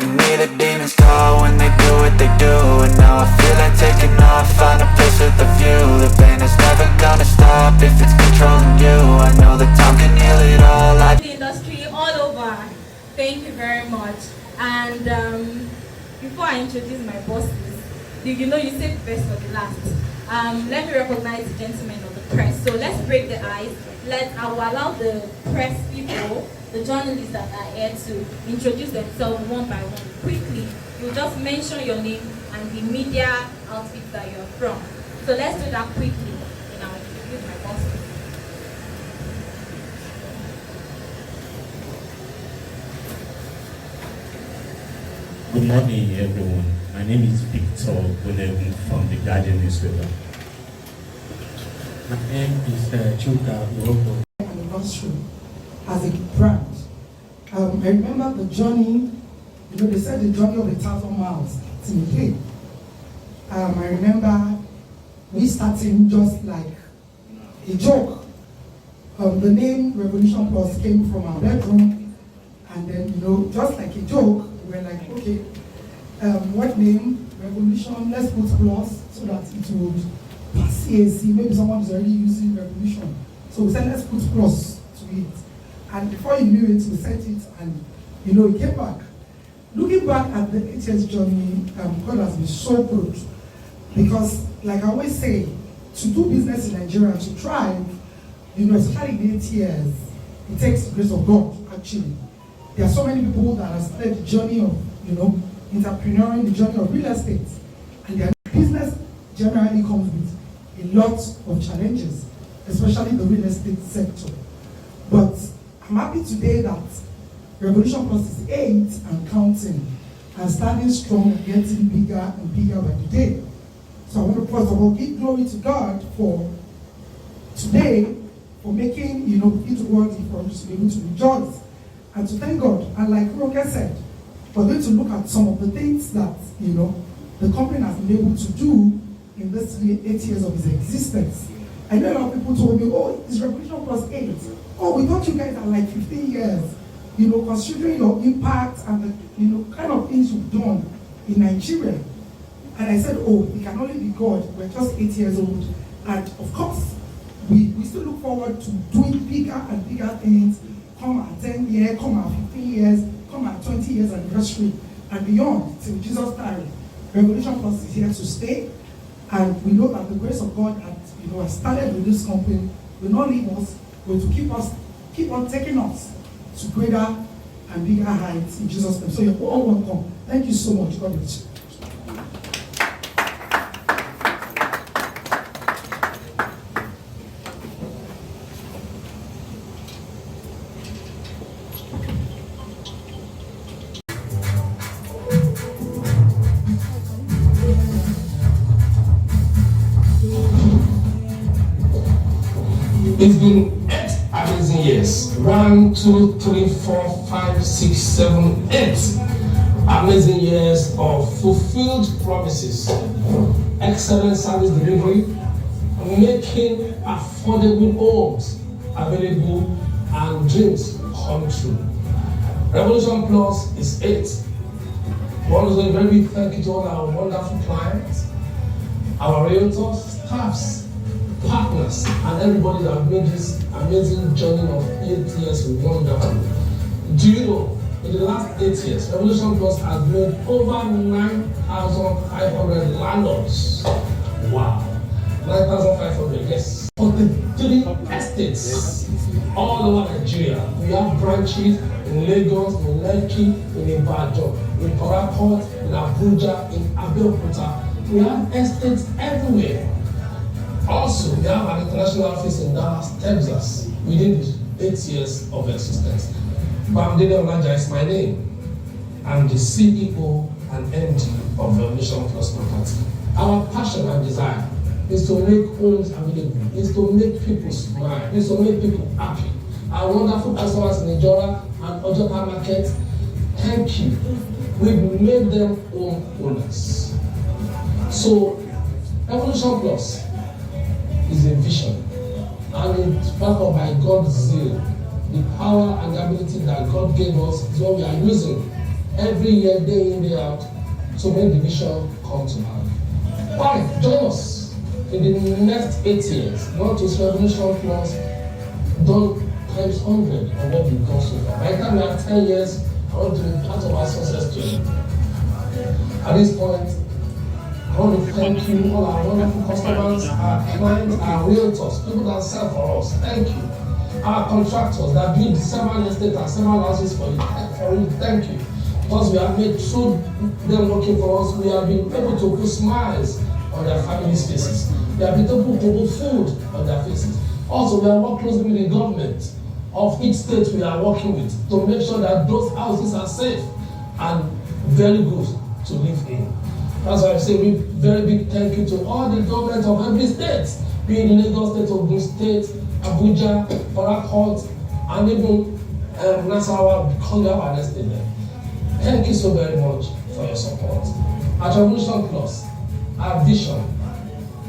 In me the demons call when they do what they do. And now I feel like taking off, find a place with a view. The pain is never gonna stop if it's controlling you. I know that time can heal it all. The industry all over. Thank you very much. And before I introduce my bosses, you know you saved the best for the last. Let me recognize the gentlemen of the press. So let's break the ice. I will allow the press people, the journalists that are here, to introduce themselves one by one. Quickly, you just mention your name and the media outfit that you're from. So let's do that quickly, and I'll introduce my bosses. Good morning, everyone. My name is Victor Bolegun from the Guardian newspaper. My name is Chuka Uroko. Anniversary as a brand. I remember the journey, they said the journey of 1,000 miles in a day. I remember we starting just like a joke. The name RevolutionPlus came from our bedroom, and then, just like a joke, we were like, okay, what name? Revolution, let's put plus so that it would pass CAC. Maybe someone is already using Revolution. So we said, let's put plus to it. And before you knew it, we sent it, and it came back. Looking back at the 8 years journey, God has been so good. Because, like I always say, to do business in Nigeria, to thrive, especially in 8 years, it takes the grace of God, actually. There are so many people that have started the journey of, entrepreneuring, the journey of real estate. And their business generally comes with a lot of challenges, especially the real estate sector. But I'm happy today that RevolutionPlus is 8 and counting, and standing strong and getting bigger and bigger by the day. So I want to first of all give glory to God for today, for making it worthy for us to be able to rejoice, and to thank God. And like Roke said, we're going to look at some of the things that the company has been able to do in this 8 years of its existence. I know a lot of people told me, oh, it's RevolutionPlus 8. Oh, we thought you guys are like 15 years. Considering your impact and the kind of things you've done in Nigeria. And I said, oh, it can only be God. We're just 8 years old. And of course, we still look forward to doing bigger and bigger things. Come at 10 years, come at 15 years, come at 20 years anniversary, and beyond, till Jesus time. RevolutionPlus is here to stay. And we know that the grace of God that has started with this company will not leave us, but to keep on taking us to greater and bigger heights in Jesus' name. So you're all welcome. Thank you so much. God bless you. It's been 8 amazing years. 1, 2, 3, 4, 5, 6, 7, 8 amazing years of fulfilled promises, excellent service delivery, making affordable homes available, and dreams come true. RevolutionPlus is 8. We want to say a very big thank you to all our wonderful clients, our realtors, staffs, partners, and everybody that made this amazing journey of 8 years wonderful. Do you know, in the last 8 years, RevolutionPlus has made over 9,500 landlords. Wow. 9,500, yes. 43 estates all over Nigeria. We have branches in Lagos, in Lekki, in Ibadan, in Port Harcourt, in Abuja, in Abeokuta. We have estates everywhere. Also, we have an international office in Dallas, Texas, within the 8 years of existence. Bamdele Olaja is my name. I'm the CEO and MD of RevolutionPlus Property. Our passion and desire is to make homes available, is to make people smile, is to make people happy. Our wonderful customers in Ijora and Ojota Market, thank you. We've made them home owners. So, RevolutionPlus is a vision, and it's backed up by God's zeal. The power and the ability that God gave us is what we are using every year, day in, day out, to make the vision come to life. Why? Join us in the next 8 years. Want to see Revolution Plus done times 100 of what we've done so far. By the time we have 10 years, I want to be part of our success story. At this point, I want to thank you, all our wonderful customers, our clients, our realtors, people that sell for us. Thank you. Our contractors that build several estates and several houses for you. Thank you. Because we have made through them working for us, we have been able to put smiles on their families' faces. We have been able to put food on their faces. Also, we are working closely with the government of each state we are working with to make sure that those houses are safe and very good to live in. That's why I say a very big thank you to all the government of every state, be it the Lagos State, Ogun State, Abuja, Port Harcourt, and even Nasarawa, because we have an estate there. Thank you so very much for your support. At Revolution Plus, our vision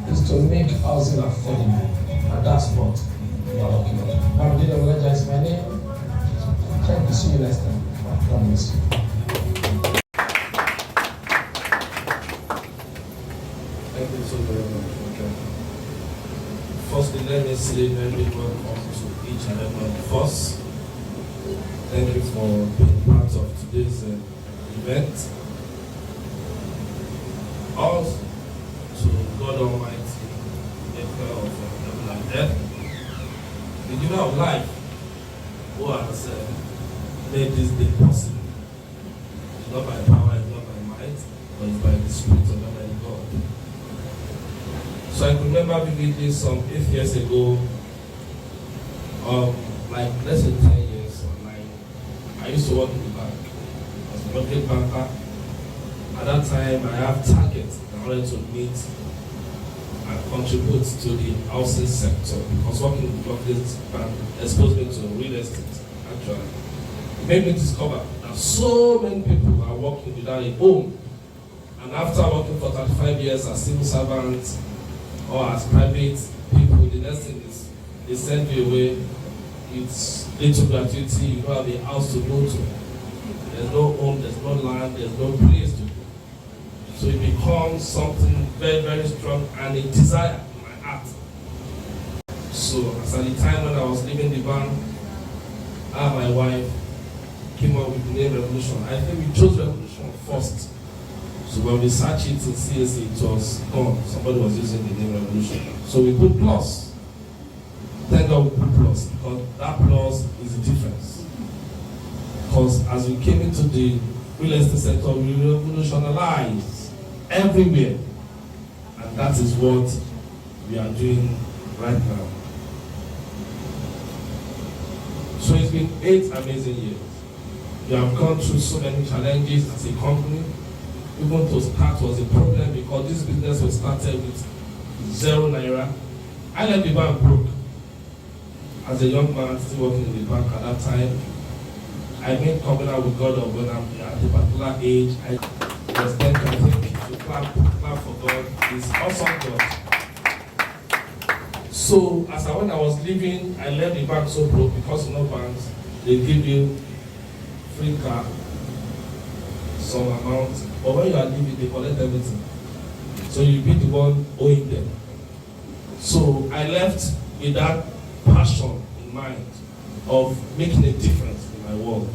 is to make housing affordable, and that's what we are working on. I'm Dino Manager is my name. Thank you. See you next time. God bless you. Thank you so very much for joining. Firstly, let me say very big welcome to each and every one of us. Thank you for being part of today's event. Also, to God Almighty, maker of heaven and earth, the giver of life, who has made this day possible. It's not by power, it's not by might, but it's by the Spirit of Almighty God. So I could remember vividly some 8 years ago, like less than 10 years or 9, I used to work in the bank. I was a mortgage banker. At that time, I have targets in order to meet and contribute to the housing sector, because working in the mortgage bank exposed me to real estate, actually. It made me discover that so many people are working without a home. And after working for 35 years as civil servants or as private people, the next thing is they send you away. It's little gratuity, you don't have a house to go to. There's no home, there's no land, there's no place to go. So it becomes something very, very strong and a desire in my heart. So as at the time when I was leaving the bank, I and my wife came up with the name Revolution. I think we chose Revolution first. So when we searched it in CSA, it was gone. Somebody was using the name Revolution. So we put plus. Thank God we put plus, because that plus is the difference. Because as we came into the real estate sector, we revolutionized everywhere. And that is what we are doing right now. So it's been 8 amazing years. We have gone through so many challenges as a company. Even to start was a problem, because this business was started with 0 naira. I left the bank broke. As a young man still working in the bank at that time, I made covenant with God of when I'm at a particular age. I was then I think to clap for God. It's awesome God. So when I was leaving, I left the bank so broke, because in all banks they give you free car, some amount, but when you are leaving they collect everything. So you be the one owing them. So I left with that passion in mind of making a difference in my world.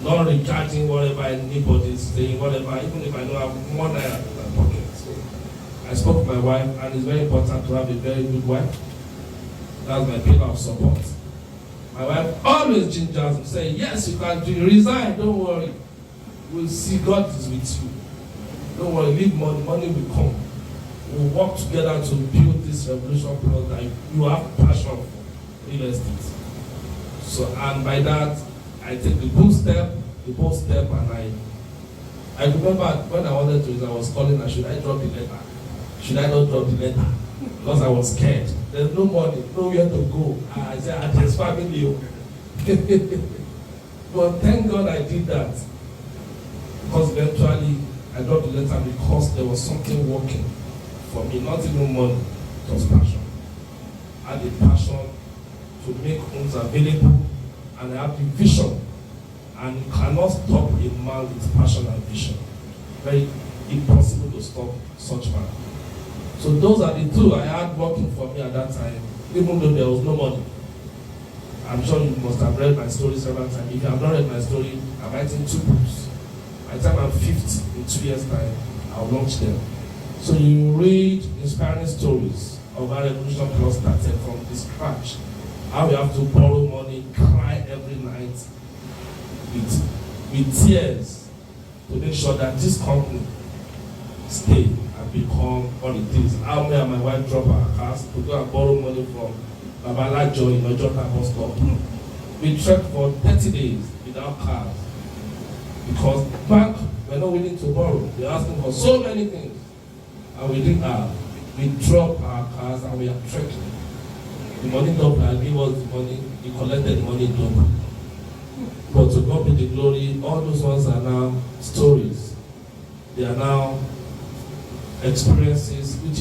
Not regarding whatever anybody is saying, whatever, even if I don't have more naira in my pocket. So I spoke to my wife, and it's very important to have a very good wife. That's my pillar of support. My wife always gingers me, say, yes, you can do it. Resign, don't worry. We'll see, God is with you. Don't worry, leave money, money will come. We'll work together to build this Revolution Plus that you have passion for, real estate. So, and by that, I take the bold step, and I remember when I wanted to, I was calling her, should I drop the letter? Should I not drop the letter? Because I was scared. There's no money, nowhere to go. I said, there's family. But thank God I did that. Because eventually, I dropped the letter because there was something working for me, not even money, it was passion. I had a passion to make homes available, and I have the vision And you cannot stop a man with passion and vision. Very impossible to stop such man. So those are the two I had working for me at that time, even though there was no money. I'm sure you must have read my story several times. If you have not read my story, I'm writing 2 books. By the time I'm 50, in 2 years' time, I'll launch them. So you read inspiring stories of how RevolutionPlus started from the scratch. How we have to borrow money, cry every night with tears to make sure that this company stay and become what it is. How me and my wife drop our cars to go and borrow money from Babalajo in Ojota bus stop. We trekked for 30 days without cars because bank were not willing to borrow. They asked for so many things and we didn't have. We dropped our cars and we are trekking. The money doctor gave us the money, he collected the money double. But to God be the glory, all those ones are now stories. They are now experiences which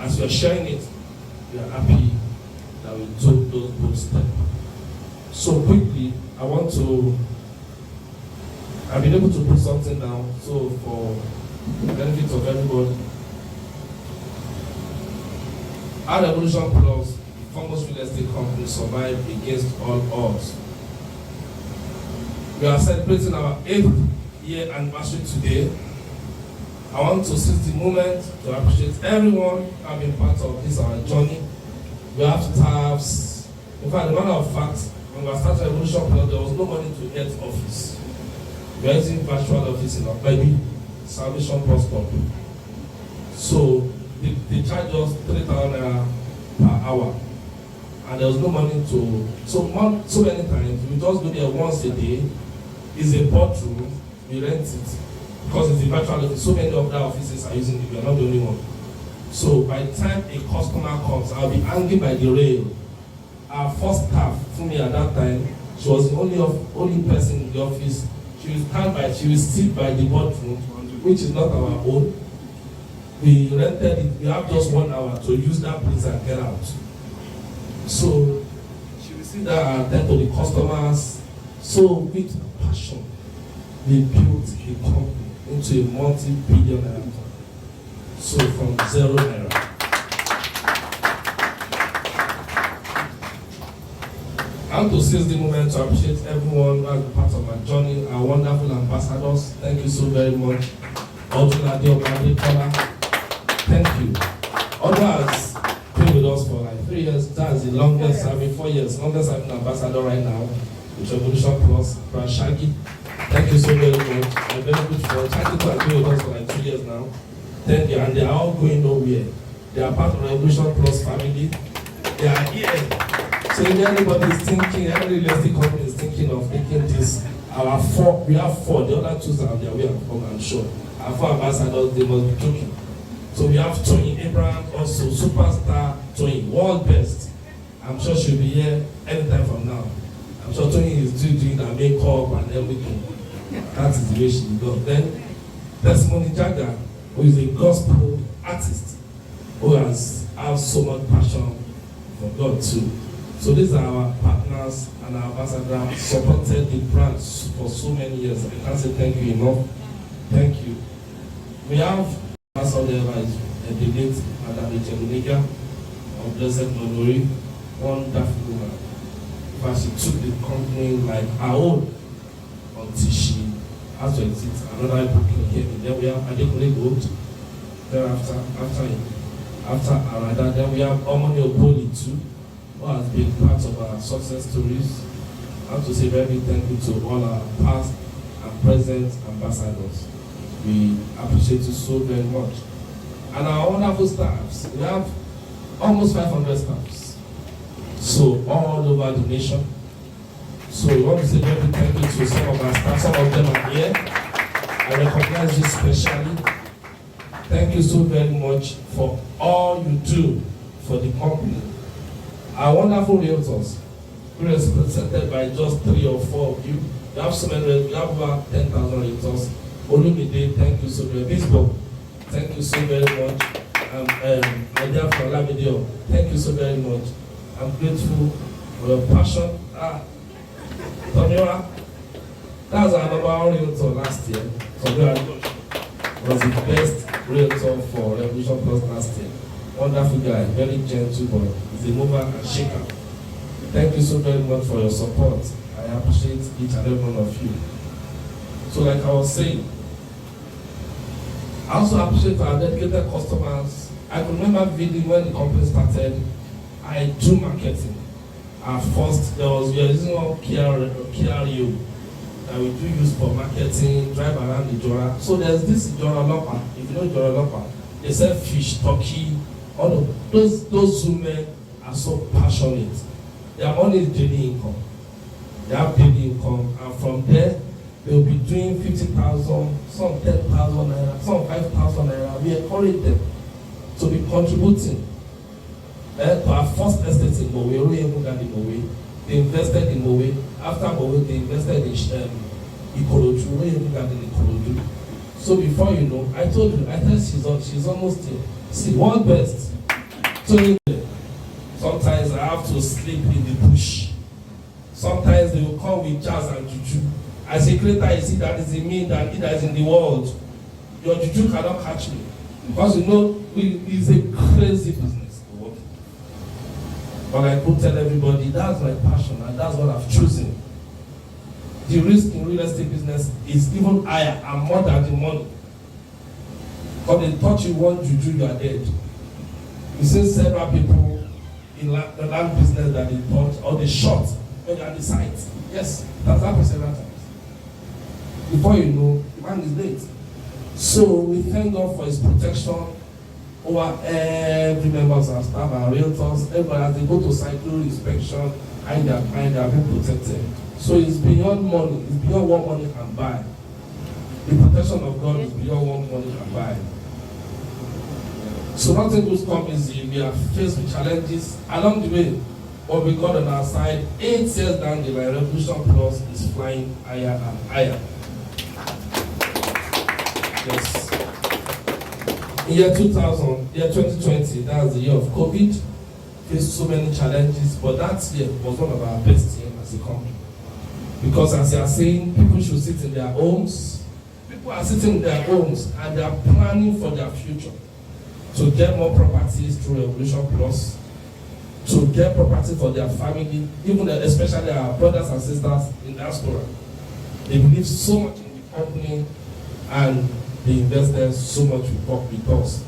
as we are sharing it, we are happy that we took those good steps. So quickly, I've been able to put something down, so for the benefit of everybody. Our RevolutionPlus, the foremost real estate company, survived against all odds. We are celebrating our 8th year anniversary today. I want to seize the moment to appreciate everyone who has been part of this our journey. We have staffs. In fact, as a matter of fact, when we started RevolutionPlus, there was no money to head office. We are using virtual office in our baby Salvation Post Stop. So they charge us 3,000 naira per hour. And there was no money to so many times we just go there once a day. It's a boardroom, we rent it because it's a virtual office. So many other offices are using it, we are not the only one. So by the time a customer comes, I'll be hanging by the rail. Our first staff, Fumi at that time, she was the only person in the office. She will sit by the boardroom, which is not our own. We rented it, we have just 1 hour to use that place and get out. So she will sit there and attend to the customers. So with passion, we built a company into a multi-billion-naira company. So from 0 naira. I want to seize the moment to appreciate everyone who has been part of my journey, our wonderful ambassadors. Thank you so very much. Thank you. Others been with us for like 3 years. That's the longest serving, 4 years, longest serving ambassador right now with RevolutionPlus, Shaggy. Thank you so very much. I'm very good for Shaggy has been with us for like 2 years now. Thank you, and they are all going nowhere. They are part of the RevolutionPlus family. They are here. So if anybody is thinking, every real estate company is thinking of taking this, we have 4, the other 2 are there, we have come, I'm sure. Our 4 ambassadors, they must be joking. So we have Tony Abraham, also superstar Tony, world best. I'm sure she'll be here anytime from now. I'm sure Tony is still doing her makeup and everything. That is the way she does. Then Desmond Jagger, who is a gospel artist, who has so much passion for God too. So these are our partners and our ambassadors supported the brand for so many years. I can't say thank you enough. Thank you. We have Ambassador the late Madam Echemuniga of Blessed Memory, wonderful woman. But she took the company like her own until she has to exit. Another booking came in. Then we have Adekunle Gold. Thereafter, after Arada, then we have Omoni Oboli too, who has been part of our success stories. I have to say very big thank you to all our past and present ambassadors. We appreciate you so very much. And our wonderful staffs, we have almost 500 staffs. So all over the nation. So we want to say very big thank you to some of our staff. Some of them are here. I recognize you specially. Thank you so very much for all you do for the company. Our wonderful realtors, represented by just 3 or 4 of you. We have so many, we have over 10,000 realtors. Olumide, thank you so very much. Bispo, thank you so very much. My dear Falamedio, thank you so very much. I'm grateful for your passion. Tomiola, That's our number one realtor last year. Congratulations. Was the best realtor for RevolutionPlus last year. Wonderful guy, very gentle boy. He's a mover and shaker. Thank you so very much for your support. I appreciate each and every one of you. So like I was saying, I also appreciate our dedicated customers. I can remember vividly when the company started, I do marketing. At first, we are using one KRU that we do use for marketing, drive around the Jora. So there's this Jora Lopa. If you know Jora Lopa, they sell fish, turkey, all of those women are so passionate. Their money is daily income. They have daily income, and from there, they'll be doing 50,000, some 10,000 naira, some 5,000 naira. We encourage them to be contributing to our first estate in Mowe, in Mowe. They invested in Mowe. After Mowe, they invested in Ikorodu, in Ikorodu. So before you know, I told you, I thought she's almost there. See, one best. So sometimes I have to sleep in the bush. Sometimes they will come with jazz and juju. As a creator, you see that is in me, that it is in the world. Your juju cannot catch me. Because you know, it's a crazy business to work. But I could tell everybody, that's my passion and that's what I've chosen. The risk in real estate business is even higher and more than the money. Because they thought you want juju, you are dead. You see several people in the land business that they thought, or they shot when they are the site. Yes, that's happened several times. Before you know, the man is late. So we thank God for his protection over every member of our staff, our realtors, everybody as they go to cycle inspection, and they are being protected. So it's beyond money, it's beyond what money can buy. The protection of God is beyond what money can buy. So nothing good comes easy. We are faced with challenges along the way. But we got on our side, 8 years down the line, RevolutionPlus is flying higher and higher. Yes. In year 2020, that's the year of COVID, faced so many challenges, but that year was one of our best years as a company. Because as you are saying, people should sit in their homes. People are sitting in their homes and they are planning for their future. To get more properties through RevolutionPlus, to get property for their family, even especially our brothers and sisters in diaspora. They believe so much in the company and they invested so much with us.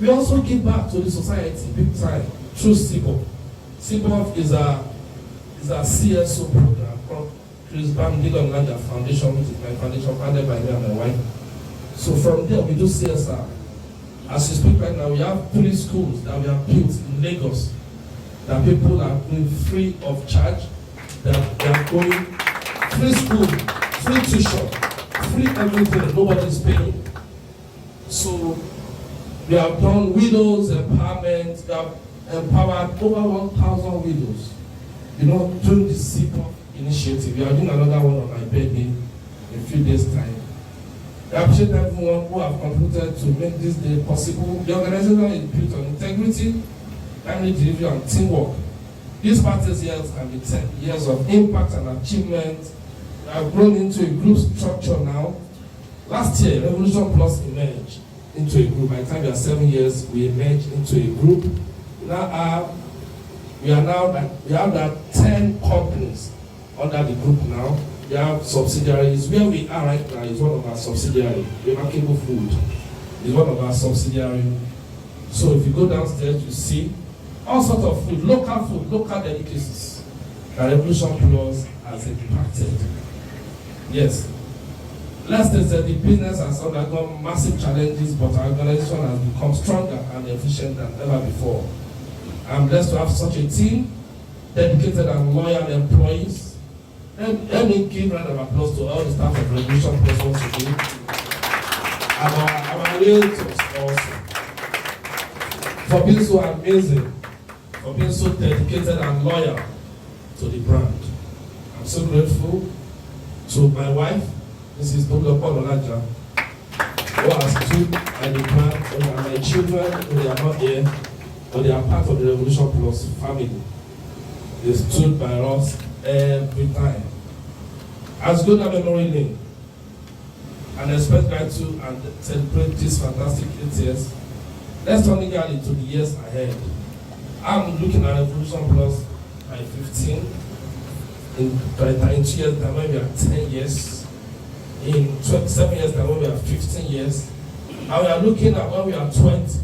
We also give back to the society big time through CBOF. CBOF is a CSO program called Chris Bam Legal and Land Foundation, which is my foundation founded by me and my wife. So from there we do CSR. As we speak right now, we have 3 schools that we have built in Lagos that people are going free of charge, that they are going free school, free tuition, free everything, nobody is paying. So we have done widows empowerment, we have empowered over 1,000 widows. You know, during the CPOP initiative, we are doing another one on my birthday in a few days' time. I appreciate everyone who have contributed to make this day possible. The organization is built on integrity, timely delivery, and teamwork. These past years have been 10 years of impact and achievement. We have grown into a group structure now. Last year, RevolutionPlus emerged into a group. By the time we are 7 years, we emerged into a group. We have that 10 companies under the group now. We have subsidiaries. Where we are right now is one of our subsidiaries. Remarkable Food is one of our subsidiaries. So if you go downstairs, you see all sorts of food, local delicacies that RevolutionPlus has impacted. Yes. Last year, the business has undergone massive challenges, but our organization has become stronger and efficient than ever before. I'm blessed to have such a team, dedicated and loyal employees. Let me give a round of applause to all the staff of RevolutionPlus once again. And our realtors also. For being so amazing, for being so dedicated and loyal to the brand. I'm so grateful to my wife, Mrs. Tolulope Olaja, who has stood by the brand, and my children, when they are not here, but they are part of the RevolutionPlus family. They stood by us every time. As go down memory lane and express gratitude and celebrate this fantastic 8 years, let's turn it into the years ahead. I'm looking at RevolutionPlus by 15, in 2 years time when we are 10 years, in 27 years time when we are 15 years, and we are looking at when we are 20.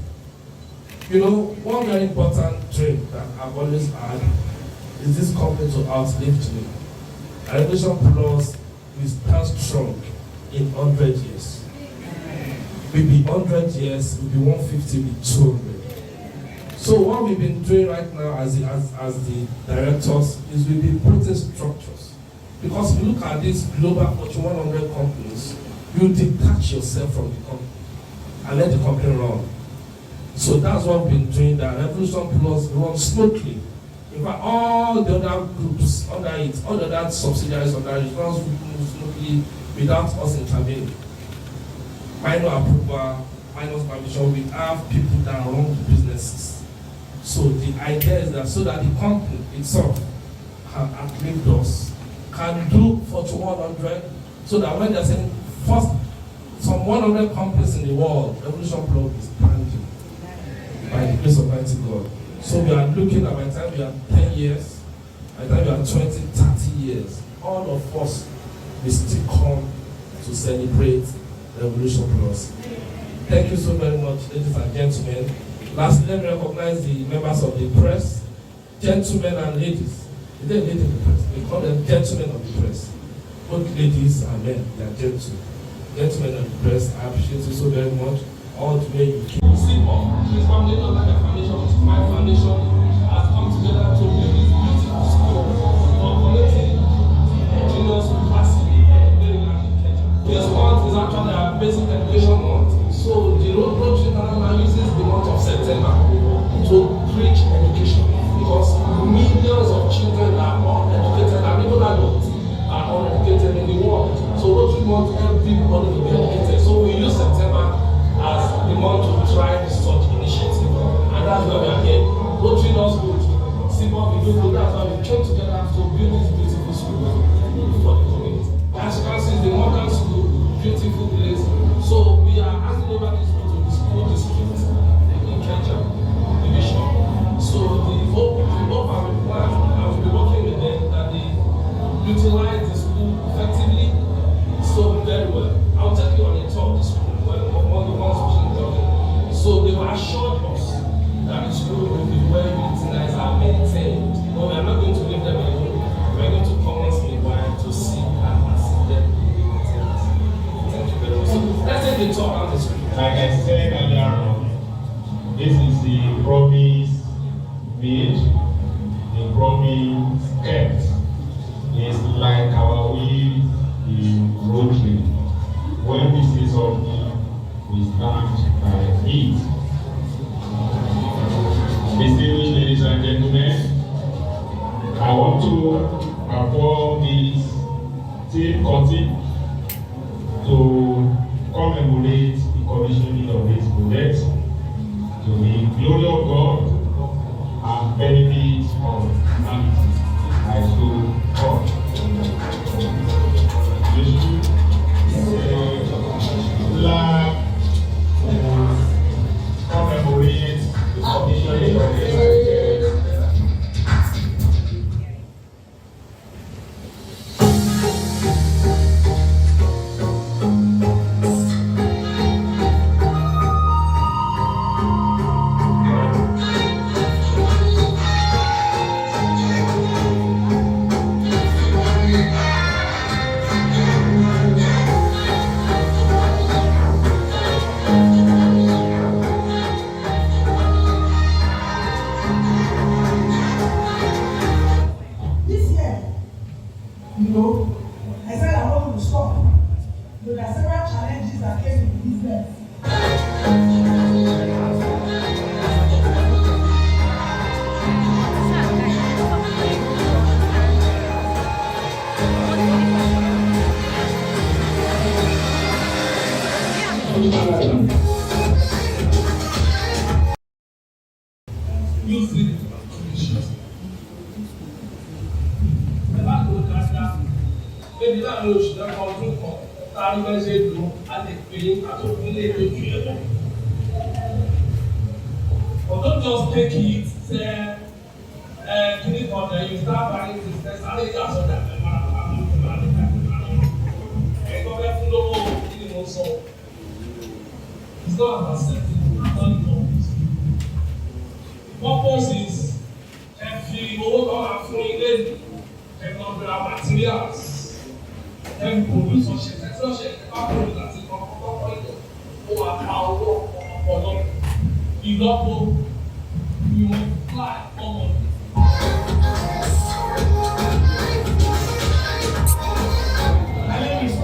You know, one very important dream that I've always had is this company to outlive me. RevolutionPlus will stand strong in 100 years. We'll be 100 years, we'll be 150, we'll be 200. So what we've been doing right now as the directors is we've been putting structures. Because if you look at these global Fortune 100 companies, you detach yourself from the company and let the company run. So that's what we've been doing, that RevolutionPlus runs smoothly. In fact, all the other groups under it, all the other subsidiaries under it, runs smoothly without us intervening. Minor approval, minor permission, we have people that run the businesses. So the idea is that so that the company itself can outlive us, can do Fortune 100, so that when they're saying first, some 100 companies in the world, RevolutionPlus is standing by the grace of mighty God. So we are looking at by the time we are 10 years, by the time we are 20, 30 years, all of us will still come to celebrate RevolutionPlus. Thank you so very much, ladies and gentlemen. Lastly, let me recognize the members of the press, gentlemen and ladies. Is there a lady in the press? We call them gentlemen of the press. Both ladies and men, they are gentlemen. Gentlemen of the press, I appreciate you so very much. All the way you came. Simple. This family, not like a foundation, my foundation has come together to build this beautiful school for connecting juniors with capacity in Maryland and Kenya. This month is actually our basic education month. So the Rotary International uses the month of September to preach education, because millions of children are uneducated and even adults are uneducated in the world. So Rotary wants everybody to be educated. So we use September as the month to try such initiative, and that's why we are here. Rotary does good, see what we do good. That's why we came together to build this beautiful school for the community. As you can see, the modern school, beautiful place. So we are handing over this school to the school district in Kenya division. So the hope and the plan, I will be working with them that they utilize the school effectively, so very well. I'll take you on a tour of the school. So they were assured us that the school will be well utilized and maintained. But we are not going to leave them alone. We are going to come once in a while to see and assist them. Thank you very much. So let's take the tour around the school. Like I said earlier on, this is the promise made, the promise kept. It's like our will in Rotary. When we see something, we stand by it. Distinguished ladies and gentlemen, I want to perform this team cutting to commemorate the commissioning of this project to the glory of God and benefit of humanity. I so call. Commemorate the commissioning of this project. Maybe that knows that control for that message do at the beginning at the beginning. But don't just take it, say, click on there, you start buying business, and then that's what that it's not about setting, it's not purpose. Purpose is every over and flowing technological materials. Then produce such a product that is or power or not. You multiply common. My name is I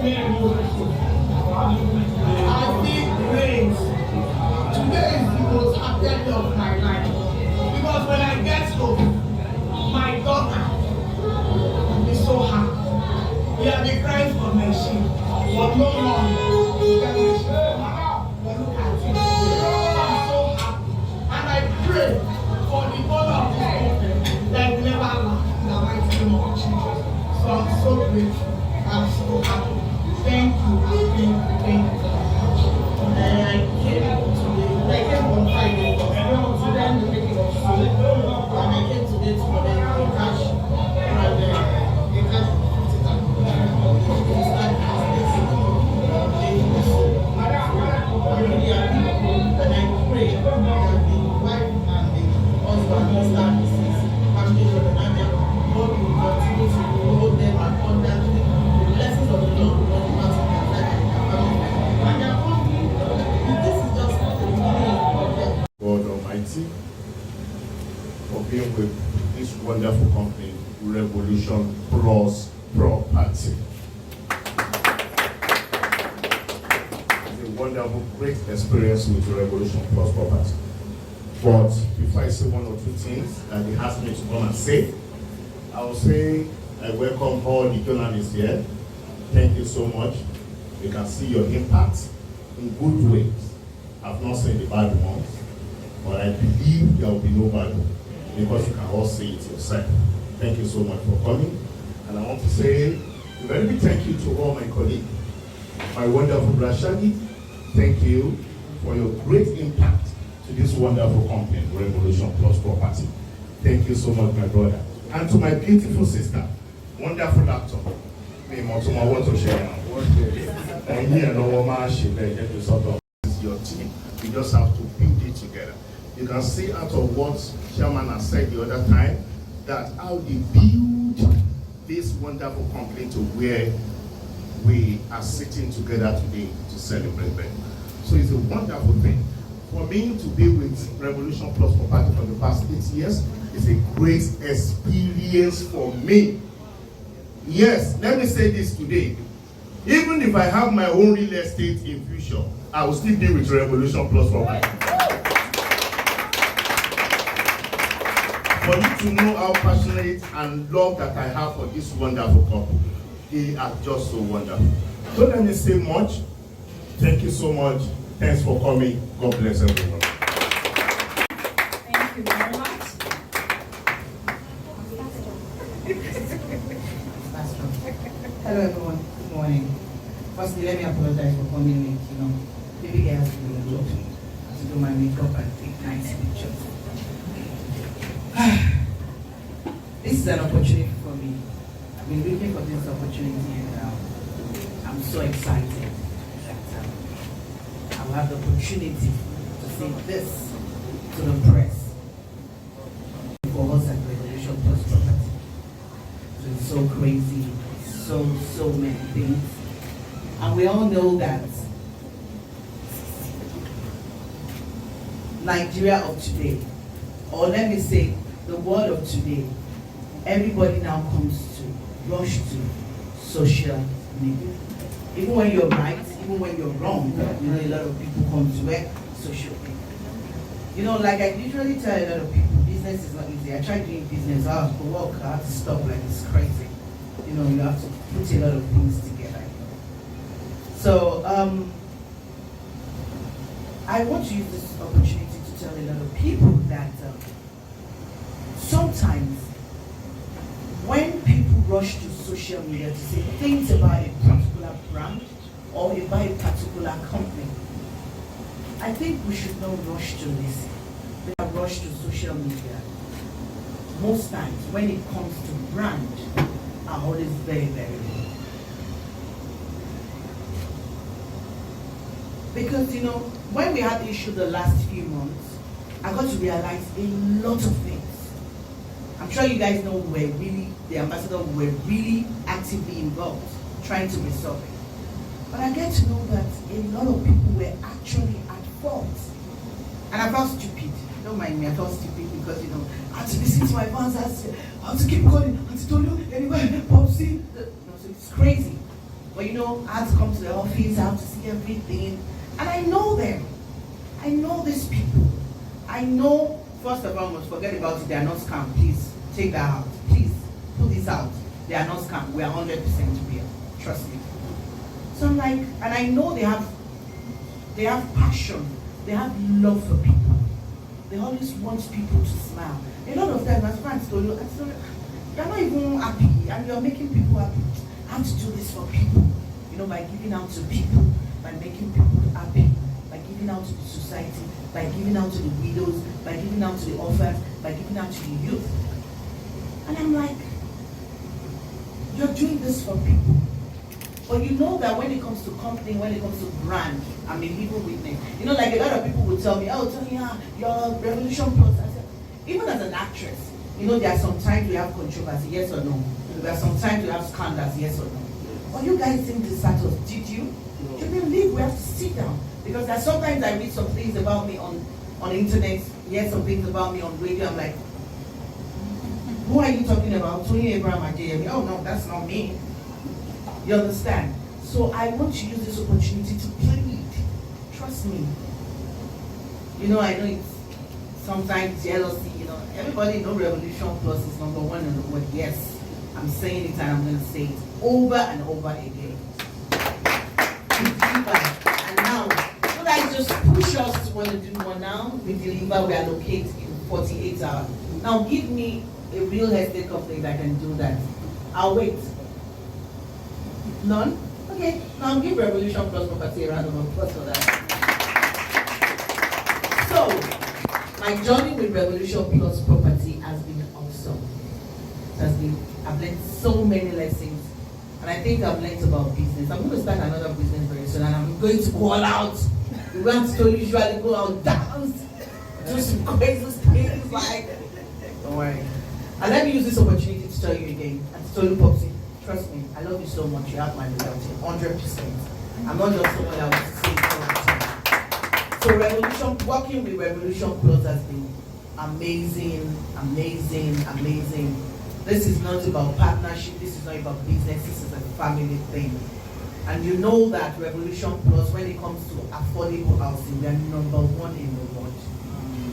feel great. Today is the most happiest day of my life. Because when I get home, my daughter is so happy. We have been crying for my sheep, but no longer. But look at it. I'm so happy. And I pray for the honor of this country that will never lack in the mighty name of Jesus. So I'm so grateful. I'm so happy. Thank you. Thank you. I came on Friday. Today I'm making of food. And I came today to collect the cash. And the cash and I pray that the wife and the husband will start this family and God will continue to hold them and under the blessings of the Lord will not pass on their life and their family. And their family, this is just the beginning of them. God Almighty, for being with this wonderful company, RevolutionPlus Property. Wonderful, great experience with RevolutionPlus Property. But before I say one or two things that they asked me to come and say, I will say I welcome all the journalists here. Thank you so much. You can see your impact in good ways. I've not seen the bad ones, but I believe there will be no bad one because you can all see it yourself. Thank you so much for coming. And I want to say a very big thank you to all my colleagues. My wonderful Rashadi, thank you for your great impact to this wonderful company, RevolutionPlus Property. Thank you so much, my brother. And to my beautiful sister, wonderful actor. It's your team. You just have to build it together. You can see out of what Chairman has said the other time, that how they build this wonderful company to where we are sitting together today to celebrate them. So it's a wonderful thing. For me to be with RevolutionPlus Property for the past 8 years is a great experience for me. Yes, let me say this today. Even if I have my own real estate in future, I will still be with RevolutionPlus Property. For you to know how passionate and love that I have for this wonderful couple. They are just so wonderful. Don't let me say much. Thank you so much. Thanks for coming. God bless everyone. Thank you very much. Hello everyone, good morning. Firstly, let me apologize for coming late, Baby girl has to do a job. I have to do my makeup and take nice pictures. This is an opportunity for me. I've been looking for this opportunity and I'm so excited that I will have the opportunity to say this to the press for us at RevolutionPlus Property. It's so crazy, so many things. And we all know that Nigeria of today, or let me say the world of today, everybody now comes to rush to social media. Even when you're right, even when you're wrong, a lot of people come to where social media. Like I usually tell a lot of people, business is not easy. I tried doing business, I have to work, I have to stop, like it's crazy. You have to put a lot of things together. So I want to use this opportunity to tell a lot of people that sometimes when people rush to social media to say things about a particular brand or about a particular company. I think we should not rush to listen. We are rushed to social media. Most times, when it comes to brand, are always very, very low. Because, when we had the issue the last few months, I got to realize a lot of things. I'm sure you guys know the ambassador were really actively involved, trying to resolve it. But I get to know that a lot of people were actually at fault. And I felt stupid. Don't mind me, I felt stupid because, I had to listen to my fans, I had to keep calling, I had to tell you, anyway, Popsy. So it's crazy. But, I had to come to the office, I have to see everything. And I know them. I know these people. I know, first of all, must forget about it, they are not scam. Please, take that out. Please, put this out. They are not scam. We are 100% real. Trust me. So I'm like, and I know they have passion. They have love for people. They always want people to smile. A lot of them, as friends told you, you're not even happy, and you're making people happy. I have to do this for people, by giving out to people, by making people happy, by giving out to the society, by giving out to the widows, by giving out to the orphans, by giving out to the youth. And I'm like, you're doing this for people. But you know that when it comes to company, when it comes to brand, I'm a living witness. Like a lot of people would tell me, oh, Tonya, you're RevolutionPlus. I said, even as an actress, there are some times we have controversy, yes or no. There are some times we have scandals, yes or no. But you guys didn't decide us, did you? No. You believe we have to sit down. Because there's sometimes I read some things about me on the internet, hear some things about me on radio, I'm like, who are you talking about? Tonya Abraham Ajayemi? Oh no, that's not me. You understand? So I want to use this opportunity to plead. Trust me. I know it's sometimes jealousy, Everybody knows RevolutionPlus is number one in the world. Yes, I'm saying it and I'm going to say it over and over again. And now, you guys just push us to want to do more now. We deliver, we allocate in 48 hours. Now give me a real estate company that can do that. I'll wait. None? Okay, now give RevolutionPlus property a round of applause for that. So, my journey with RevolutionPlus property has been awesome. I've learned so many lessons, and I think I've learned about business. I'm going to start another business very soon, and I'm going to go all out. We want to usually go out, dance, do some crazy things like. Don't worry. And let me use this opportunity to tell you again, and to tell you, Popsy, trust me, I love you so much. You have my loyalty, 100%. I'm not just someone that wants to say it all the time. So working with RevolutionPlus has been amazing, amazing, amazing. This is not about partnership, this is not about business, this is a family thing. And you know that RevolutionPlus, when it comes to affordable housing, we are number one in the world.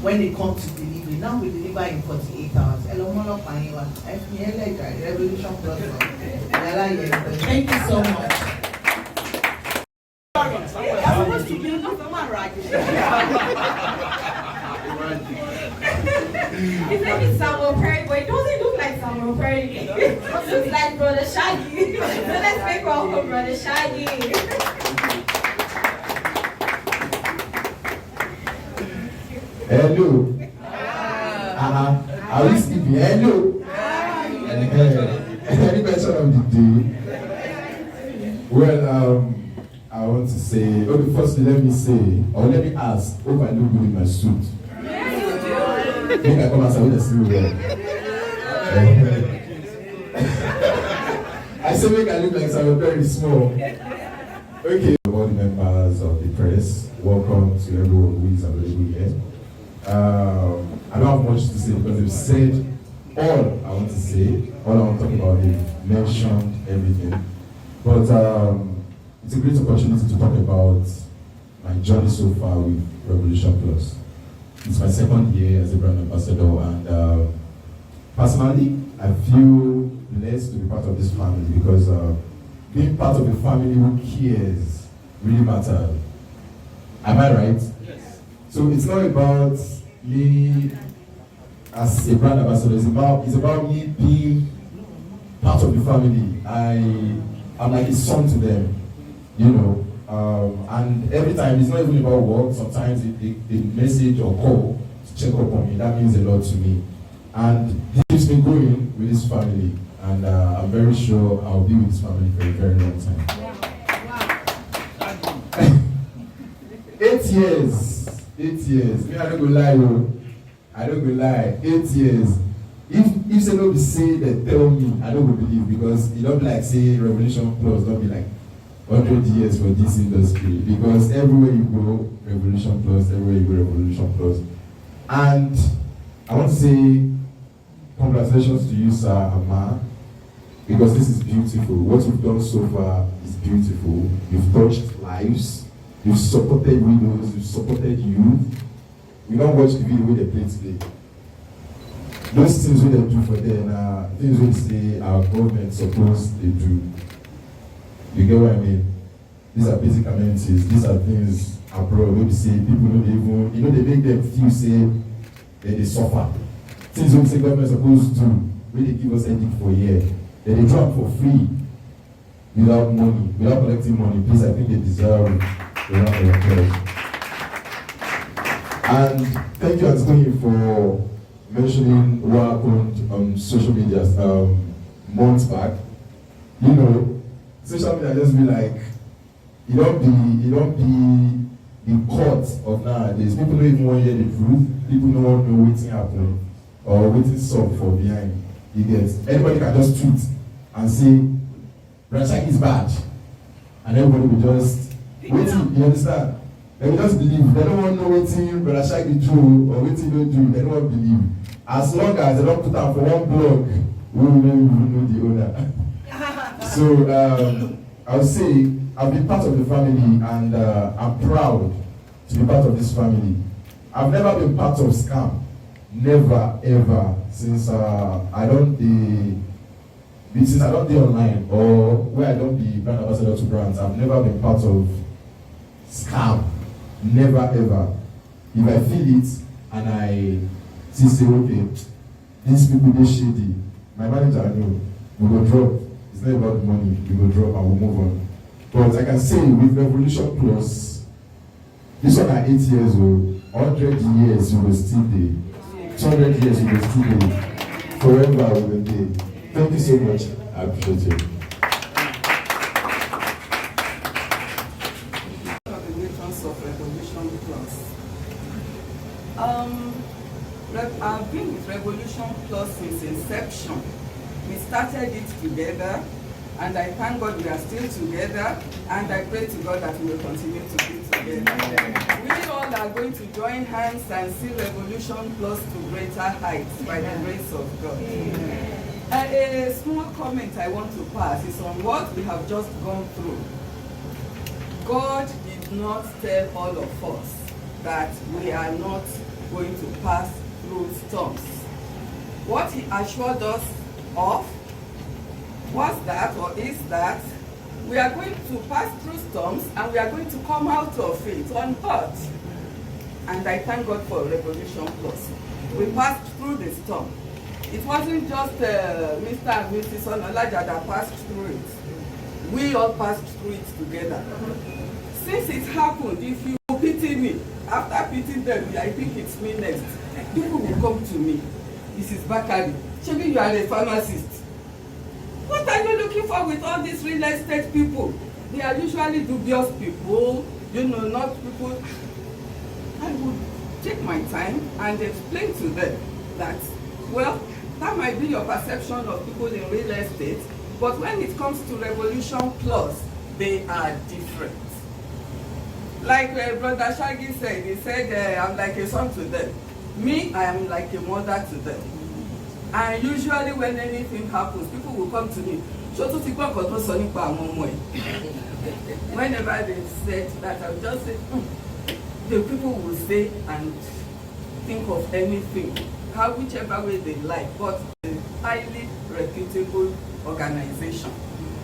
When it comes to delivery, now we deliver in 48 hours. RevolutionPlus. Thank you so much. Sorry, I'm supposed to be right. His name is Samuel Perry, but it doesn't look like Samuel Perry. It looks like Brother Shaggy. So let's make welcome Brother Shaggy. Hello. Are we sleeping? Hello. Any question of the day? Well, I want to say, firstly, let me ask, hope I look good in my suit. Make I come outside with a silver. I say make I look like someone very small. Okay. All the members of the press, welcome to everyone who is available here. I don't have much to say because they've said all I want to say, all I want to talk about, they've mentioned everything. But it's a great opportunity to talk about my journey so far with RevolutionPlus. It's my second year as a brand ambassador, and personally, I feel blessed to be part of this family because being part of a family who cares really matters. Am I right? Yes. So it's not about me as a brand ambassador, it's about me being part of the family. I'm like a son to them, you know. And every time, it's not even about work. Sometimes a message or call to check up on me, that means a lot to me. And it keeps me going with this family. And I'm very sure I'll be with this family for a very long time. Wow. 8 years. 8 years. Me, I don't go lie, oh. I don't go lie. 8 years. If say no be say they tell me, I don't go believe, because it don't be like say RevolutionPlus, don't be like 100 years for this industry, because everywhere you go, RevolutionPlus, everywhere you go, RevolutionPlus. And I want to say congratulations to you, sir, Ama, because this is beautiful. What you've done so far is beautiful. You've touched lives, you've supported widows, you've supported youth. We don't watch the video where they play today. Those things we do for them, things we say our government supposed they do. You get what I mean? These are basic amenities. These are things abroad where we say people don't even, you know, they make them feel say that they suffer. Things we say government supposed to do, where they give us anything for a year, that they drop for free, without money, without collecting money. Please, I think they deserve a round of applause. And thank you, Anthony, for mentioning what happened on social media months back. You know, social media just be like, it don't be the court of nowadays. People don't even want to hear the truth. People don't want to know what's happening or what's up for behind. You get, anybody can just tweet and say Brashak is bad, and everybody will just wait. You understand? They will just believe. They don't want to know waiting Brashak is true or waiting don't do. They don't want to believe. As long as they don't put out for one blog, we will know the owner. So I would say I've been part of the family, and I'm proud to be part of this family. I've never been part of scam. Never ever, since I don't do online, or where I don't be brand ambassador to brands. I've never been part of scam. Never ever. If I feel it and I say okay, these people they shady, my manager know we will drop. It's not about the money, we will drop and we'll move on. But I can say with RevolutionPlus, this one at 8 years old, 100 years you will still be. 200 years you will still be. Forever we will be. Thank you so much. I appreciate you. Of RevolutionPlus. I've been with RevolutionPlus since inception. We started it together, and I thank God we are still together, and I pray to God that we will continue to be together. We all are going to join hands and see RevolutionPlus to greater heights by the grace of God. A small comment I want to pass is on what we have just gone through. God did not tell all of us that we are not going to pass through storms. What he assured us of was that, or is that, we are going to pass through storms and we are going to come out of it unhurt. And I thank God for RevolutionPlus. We passed through the storm. It wasn't just Mr. and Mrs. Onolaja that passed through it. We all passed through it together. Since it happened, if you pity me, after pitying them, I think it's me next. People will come to me. This is Bakari. Maybe you are a pharmacist. What are you looking for with all these real estate people? They are usually dubious people, you know, not people. I would take my time and explain to them that, well, that might be your perception of people in real estate, but when it comes to RevolutionPlus, they are different. Like Brother Shaggy said, he said, I'm like a son to them. Me, I am like a mother to them. And usually when anything happens, people will come to me. Whenever they said that, I will just say, the people will say and think of anything, whichever way they like, but a highly reputable organization.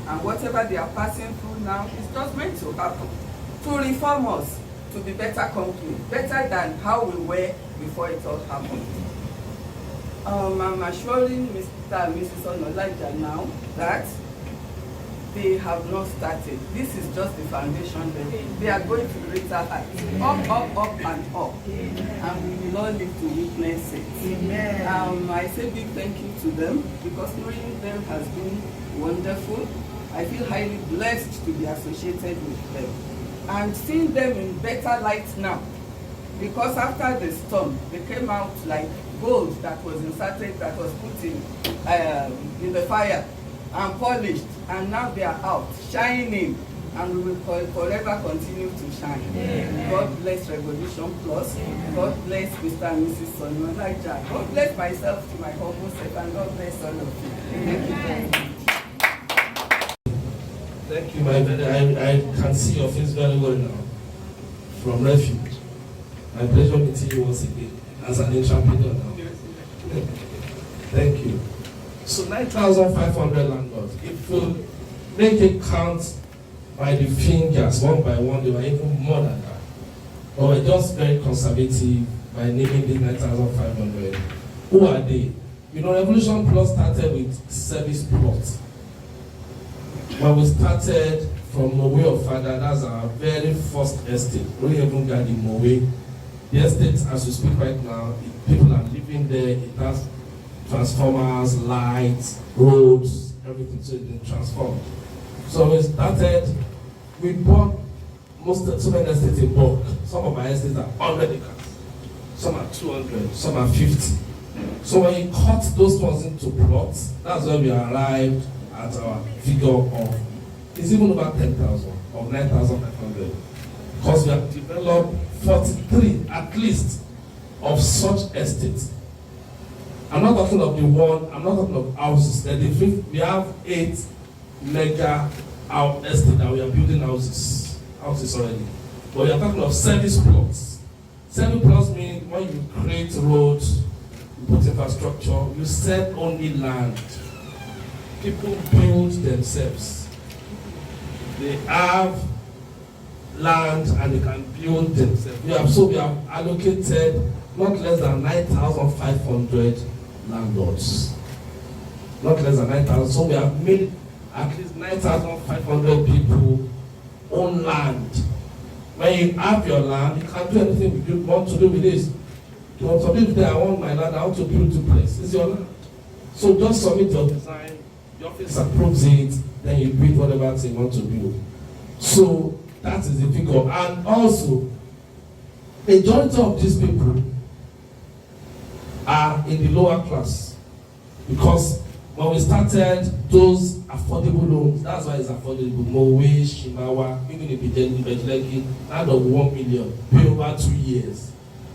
And whatever they are passing through now is just meant to happen. To reform us to be better company, better than how we were before it all happened. I'm assuring Mr. and Mrs. Onolaja now that they have not started. This is just the foundation. They are going to greater heights. Up and up. And we will all live to witness it. Amen. I say big thank you to them because knowing them has been wonderful. I feel highly blessed to be associated with them. And seeing them in better light now. Because after the storm, they came out like gold that was inserted, that was put in the fire and polished, and now they are out shining, and we will forever continue to shine. Amen. God bless Revolution Plus. God bless Mr. and Mrs. Onolaja. God bless myself to my humble self, and God bless all of you. Thank you very much. Thank you, my brother. I can see your face very well now. From Refuge. My pleasure meeting you once again as an entrepreneur now. Thank you. So 9,500 landlords. If you make it count by the fingers, one by one, they were even more than that. But we're just very conservative by naming these 9,500. Who are they? You know, Revolution Plus started with service plots. When we started from Mowe of Father, that's our very first estate. We even got in Mowe. The estate, as we speak right now, people are living there. It has transformers, lights, roads, everything, so it's been transformed. So we started, we bought so many estates in bulk. Some of our estates are 100 acres, some are 200, some are 50. So when you cut those ones into plots, that's where we arrived at our figure of, it's even over 10,000, or 9,500. Because we have developed 43 at least of such estates. I'm not talking of the one, I'm not talking of houses. We have 8 mega estates that we are building houses already. But we are talking of service plots. Service plots mean when you create roads, you put infrastructure, you sell only land. People build themselves. They have land and they can build themselves. We have allocated not less than 9,500 landlords. Not less than 9,000. So we have made at least 9,500 people own land. When you have your land, you can do anything you want to do with this. You want to build there, I want my land, I want to build 2 places. It's your land. So just submit your design, your office approves it, then you build whatever thing you want to build. So that is the figure. And also, majority of these people are in the lower class. Because when we started those affordable loans, that's why it's affordable. Mowe, Shimawa, even if it's like out of 1 million, pay over 2 years,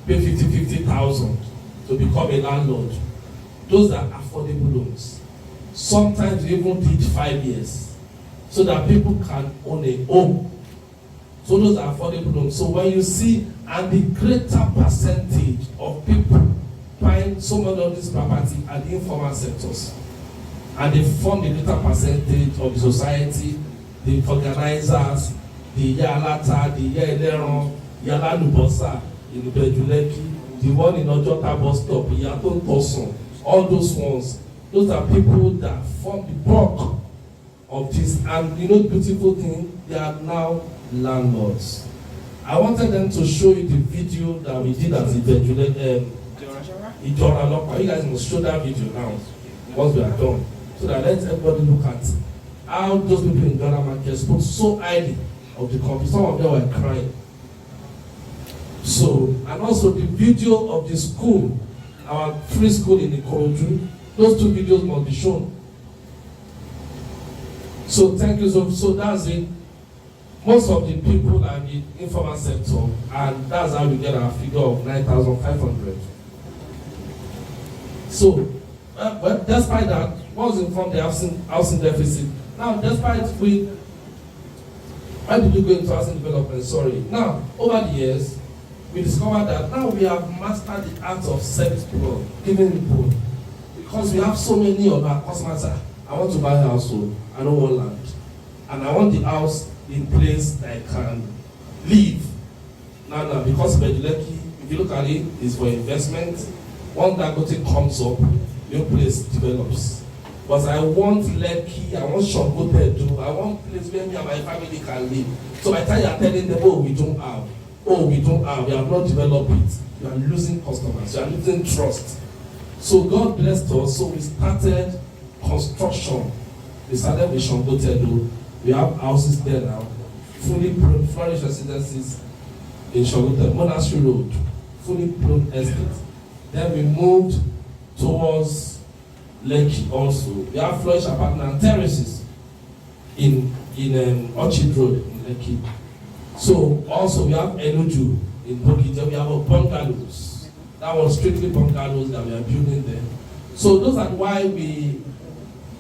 pay 50,000 to become a landlord. Those are affordable loans. Sometimes we even did 5 years, so that people can own a home. So those are affordable loans. So when you see, and the greater percentage of people buying so much of this property are the informal sectors, and they form the greater percentage of the society, the organizers, the Yalata, the Yeleron, Yalalubosa, in Bejuleki, the one in Ojota bus stop, Yaton Toson, all those ones, those are people that form the bulk of this. And you know the beautiful thing, they are now landlords. I wanted them to show you the video that we did at the Bejuleki, Ijora Lokwa. You guys must show that video now, once we are done, so that let everybody look at how those people in Ghana market spoke so highly of the company. Some of them were crying. So, and also the video of the school, our free school in Ikorodu, those 2 videos must be shown. So thank you. So that's it. Most of the people are in the informal sector, and that's how we get our figure of 9,500. So, but despite that, what was informed the housing deficit. Now, despite why did we go into housing development? Sorry. Now, over the years, we discovered that now we have mastered the art of service plot, giving input. Because we have so many of our customers that I want to buy a house, so I don't want land. And I want the house in place that I can live. Now, because Bejuleki, if you look at it, is for investment. One Dangote comes up, new place develops. But I want Lekki, I want Shangote, I want place where me and my family can live. So by the time you are telling them, oh, we don't have, we have not developed it, you are losing customers, you are losing trust. So God blessed us, so we started construction. We started with Shangote, we have houses there now, fully furnished residences in Shangote, Monastery Road, fully pruned estate. Then we moved towards Lekki also. We have flourished apartment and terraces in Orchard Road in Lekki. So also we have Enuju in Bokija. We have a bungalows. That was strictly bungalows that we are building there. So those are why we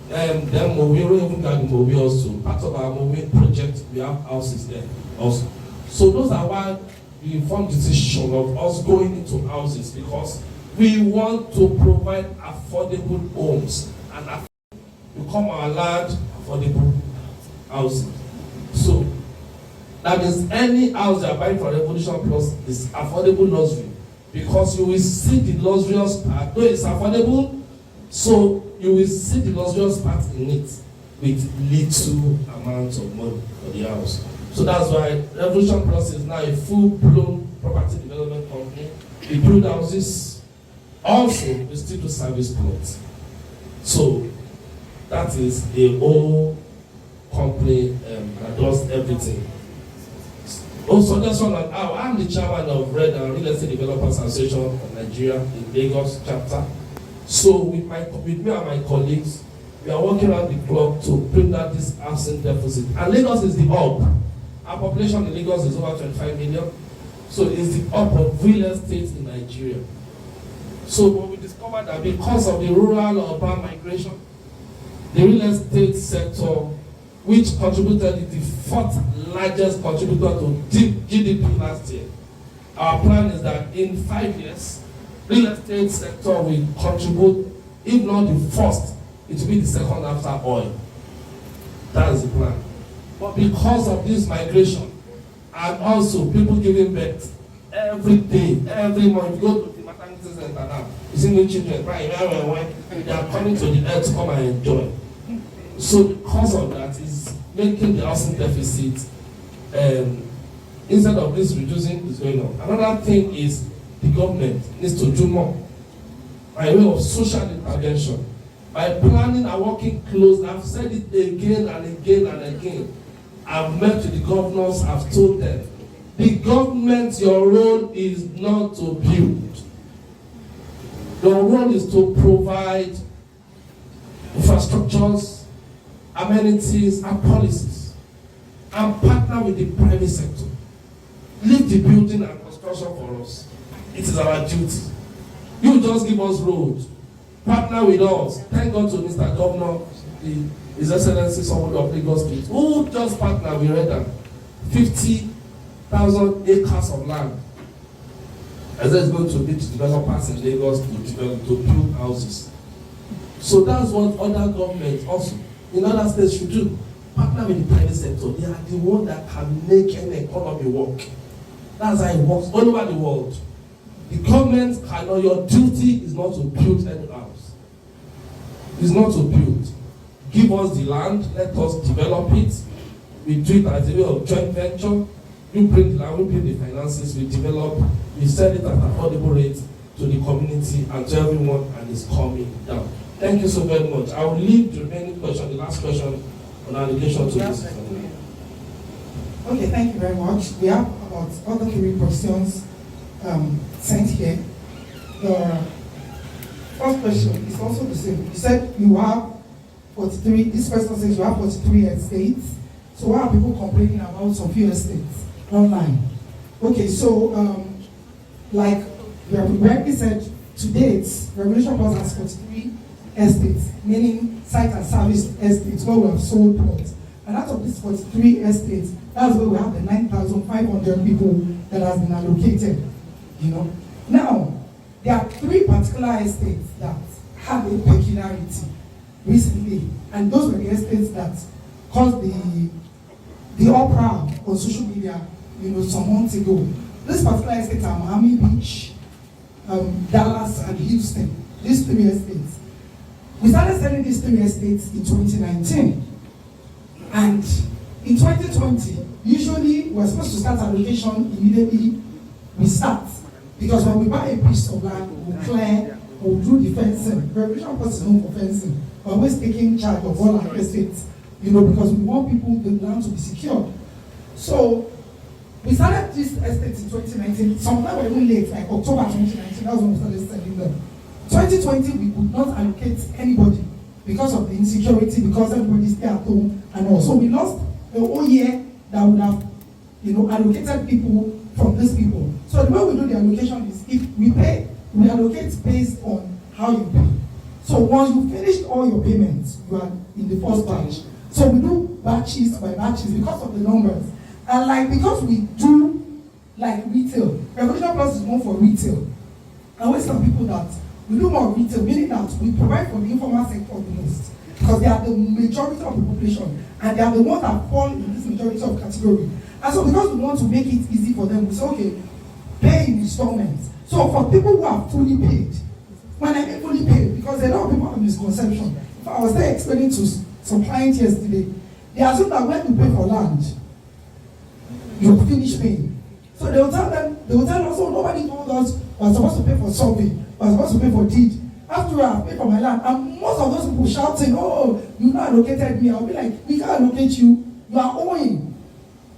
then Mowi even got Mowi also. Part of our Mowi project, we have houses there also. So those are why we formed the decision of us going into houses, because we want to provide affordable homes and become our land affordable housing. So that means any house you are buying for RevolutionPlus is affordable luxury, because you will see the luxurious part. Though it's affordable, so you will see the luxurious part in it with little amount of money for the house. So that's why RevolutionPlus is now a full-blown property development company. We build houses. Also, we still do service plots. So that is a whole company that does everything. Also, just one on how I'm the chairman of RED and Real Estate Developers Association of Nigeria in Lagos chapter. So with me and my colleagues, we are working around the clock to bring down this housing deficit. And Lagos is the hub. Our population in Lagos is over 25 million. So it's the hub of real estate in Nigeria. So when we discovered that because of the rural-urban migration, the real estate sector, which contributed the fourth largest contributor to GDP last year, our plan is that in 5 years, real estate sector will contribute, if not the first, it will be the second after oil. That is the plan. But because of this migration, and also people giving birth every day, every month, you go to the maternity center now, you see new children crying, they are coming to the earth to come and enjoy. So because of that, is making the housing deficit, instead of this reducing, is going on. Another thing is the government needs to do more by way of social intervention, by planning and working close. I've said it again and again and again. I've met with the governors, I've told them, the government, your role is not to build. Your role is to provide infrastructures, amenities, and policies, and partner with the private sector. Leave the building and construction for us. It is our duty. You just give us roads, partner with us. Thank God to Mr. Governor, His Excellency someone of Lagos State, who just partner with REDA, 50,000 acres of land. As it's going to be developers in Lagos to build houses. So that's what other governments also in other states should do. Partner with the private sector. They are the ones that can make an economy work. That's how it works all over the world. The government cannot, your duty is not to build any house. It's not to build. Give us the land, let us develop it. We do it as a way of joint venture. You bring the land, we bring the finances, we develop, we sell it at affordable rate to the community and to everyone, and it's coming down. Thank you so very much. I will leave the remaining question, the last question on allocation to this. Okay, thank you very much. We have about other 3 questions sent here. The first question is also the same. You said you have 43, this person says you have 43 estates. So why are people complaining about some few estates online? Okay, so like you have rightly said, to date, RevolutionPlus has 43 estates, meaning site and service estates where we have sold plots. And out of these 43 estates, that's where we have the 9,500 people that has been allocated. You know. Now, there are 3 particular estates that have a peculiarity recently, and those were the estates that caused the uproar on social media, you know, some months ago. This particular estate are Miami Beach, Dallas and Houston, these 3 estates. We started selling these 3 estates in 2019. And in 2020, usually we're supposed to start allocation immediately we start. Because when we buy a piece of land, we'll clear, we'll do the fencing. RevolutionPlus is known for fencing. We're always taking charge of all our estates, because we want people, the land to be secured. So we started this estate in 2019. Sometime we were even late, like October 2019. That was when we started selling them. 2020, we could not allocate anybody because of the insecurity, because everybody stay at home and all. So we lost a whole year that would have, allocated people from these people. So the way we do the allocation is if we pay, we allocate based on how you pay. So once you finished all your payments, you are in the first batch. So we do batches by batches because of the numbers. And because we do retail, RevolutionPlus is known for retail. I always tell people that we do more retail, meaning that we provide for the informal sector the most. Because they are the majority of the population and they are the ones that fall in this majority of category. And so because we want to make it easy for them, we say, okay, pay in installments. So for people who are fully paid, when I mean fully paid, because there are a lot of people have misconception. If I was there explaining to some clients yesterday, they assume that when you pay for land, you finish paying. So they will tell us, oh, nobody told us we're supposed to pay for survey, we're supposed to pay for deed. After I pay for my land, and most of those people shouting, oh, you not allocated me. I'll be like, we can't allocate you, you are owing.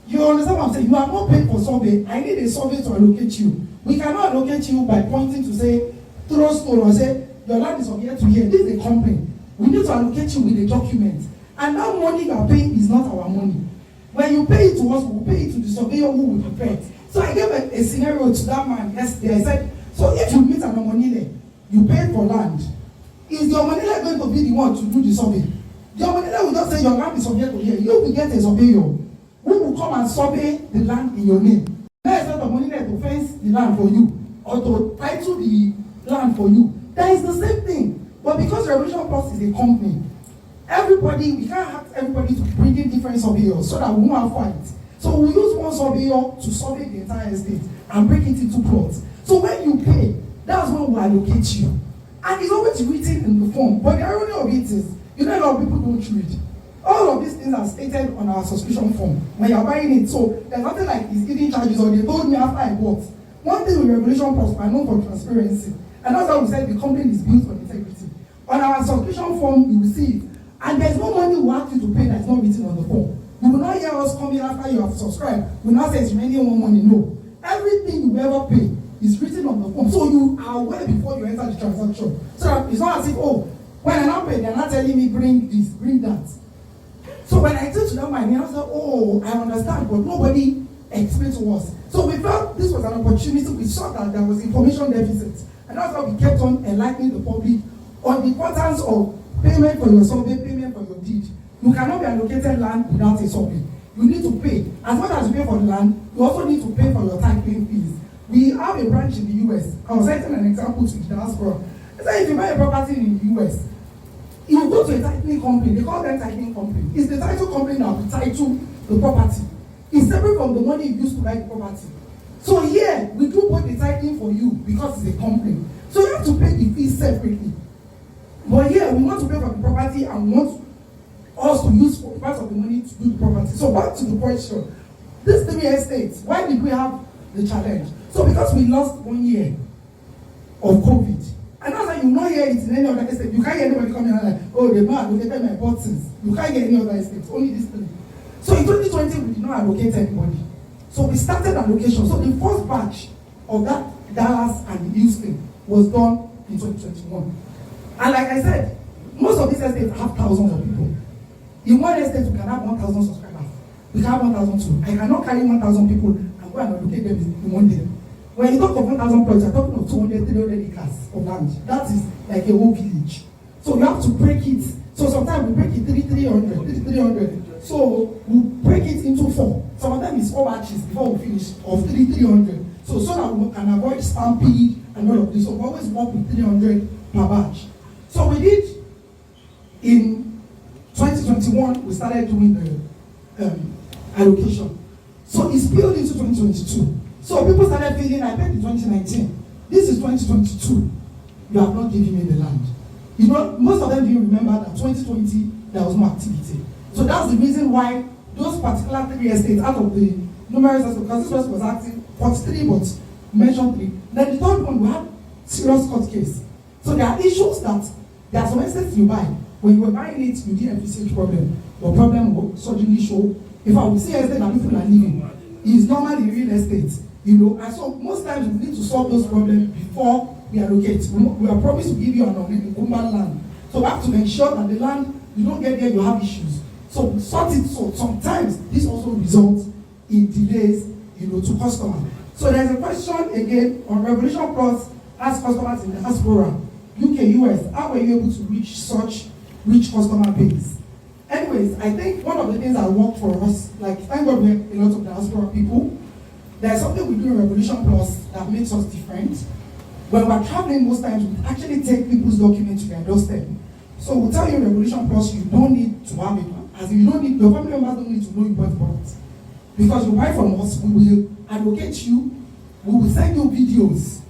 You understand what I'm saying? You are not paid for survey. I need a survey to allocate you. We cannot allocate you by pointing to say, throw stone or say, your land is from here to here. This is a company. We need to allocate you with a document. And that money you are paying is not our money. When you pay it to us, we'll pay it to the surveyor who will prepare. So I gave a scenario to that man yesterday. I said, so if you meet an Omonile, you pay for land, is the Omonile going to be the one to do the survey? The Omonile will just say your land is from here to here. You will get a surveyor who will come and survey the land in your name. There is not the money there to fence the land for you or to title the land for you. That is the same thing. But because RevolutionPlus is a company, we can't have everybody to bring in different surveyors so that we won't have fights. So we use one surveyor to survey the entire estate and break it into plots. So when you pay, that's when we allocate you. And it's always written in the form. But the irony of it is, a lot of people don't read. All of these things are stated on our subscription form when you're buying it. So there's nothing like it's hidden charges or they told me after I bought. One thing with RevolutionPlus, we're known for transparency. And that's why we said the company is built on integrity. On our subscription form, you will see it. And there's no money we ask you to pay that's not written on the form. You will not hear us come in after you have subscribed. We will not say it's remaining one money. No. Everything you ever pay is written on the form. So you are aware before you enter the transaction. So that it's not as if, oh, when I now pay, they're not telling me bring this, bring that. So when I told to them my name, I said, oh, I understand, but nobody explained to us. So we felt this was an opportunity. We saw that there was information deficit. And that's why we kept on enlightening the public on the importance of payment for your survey, payment for your deed. You cannot be allocated land without a survey. You need to pay. As much as you pay for the land, you also need to pay for your titling fees. We have a branch in the US. I was citing an example to the diaspora. I said if you buy a property in the US, you go to a titling company, they call them titling company. It's the title company that will title the property. It's separate from the money you used to buy the property. So here, we do both the titling for you because it's a company. So you have to pay the fees separately. But here, we want to pay for the property and we want us to use part of the money to do the property. So back to the question. These 3 estates, why did we have the challenge? So because we lost 1 year of COVID. And that's why you not hear it in any other estate. You can't hear anybody coming and like, oh, they've not allocated my boxes. You can't get any other estate, only this 3. So in 2020, we did not allocate anybody. So we started allocation. So the first batch of that Dallas and Houston was done in 2021. And like I said, most of these estates have thousands of people. In one estate, we can have 1,000 subscribers. We can have 1,002. I cannot carry 1,000 people and go and allocate them in 1 day. When you talk of 1,000 plots, you're talking of 200, 300 acres of land. That is like a whole village. So you have to break it. So sometimes we break it 300. So we break it into 4. Some of them is 4 batches before we finish of 300. So that we can avoid stampede and all of this. So we always work with 300 per batch. So we did in 2021, we started doing the allocation. So it's spilled into 2022. So people started feeling, I paid in 2019. This is 2022. You have not given me the land. You know, most of them didn't remember that 2020 there was no activity. So that's the reason why those particular 3 estates out of the numerous estates, because this was active 43 but mentioned 3. Then the third one we had serious court case. So there are issues that there are some estates you buy. When you were buying it, you didn't envisage problem. The problem will suddenly show. If I would say estate that people are living, is normally real estate, you know. And so most times we need to solve those problems before we allocate. We are promised to give you an urban land. So we have to make sure that the land, you don't get there, you have issues. So sort it. So sometimes this also results in delays, you know, to customers. So there's a question again on RevolutionPlus as customers in the diaspora, UK, US. How were you able to reach such rich customer base? Anyways, I think one of the things that worked for us, like thank God we have a lot of diaspora people. There's something we do in RevolutionPlus that makes us different. When we're traveling, most times we actually take people's documents to their doorstep. So we'll tell you in RevolutionPlus, you don't need to have it. As in, you don't need, your family members don't need to know you bought products. Because you buy from us, we will advocate you, we will send you videos.